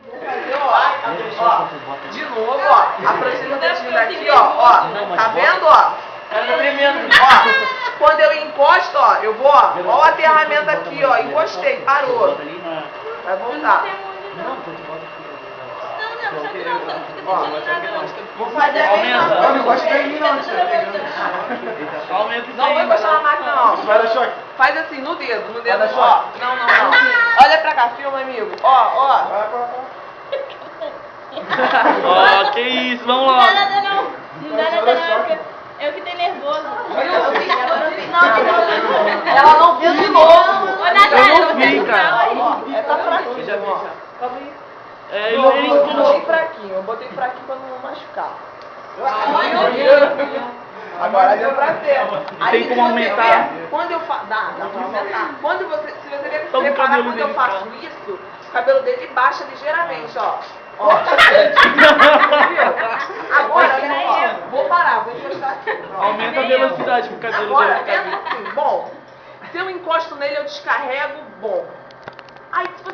Vou fazer, ó, de novo, ó, aproxima o dedinho daqui, ó, tá vendo, ó? Tá tremendo. Ó, quando eu encosto, ó, eu vou, ó o aterramento aqui, ó, encostei, parou. Vai voltar. Vou fazer a mesma coisa. Não gosto de mim, não. Aumenta isso Não vou aí. encostar na máquina, não. Vai dar choque. Faz assim, no dedo, Vai dar ó. choque. Não. Olha pra cá, filma, amigo. Ó. Ó, que isso, vamos lá. Não dá nada. Eu que tenho nervoso. Ela não viu de novo. Eu não vi, cara. É, tá fraquinho, Já vi, ó. já. Calma aí. É, Eu ele botei fraquinho, pra não machucar. Agora deu pra ver. Tem se como você aumentar? ver, quando eu faço. Dá pra aumentar. Se você Tá um reparar, cabelo quando eu dele, faço cara. isso, o cabelo dele baixa ligeiramente, ó. Ó. Agora, ó, vou parar, vou encostar aqui. Aumenta a velocidade pro cabelo Agora, dele é ficar assim, bom, se eu encosto nele, eu descarrego, bom. Aí, se você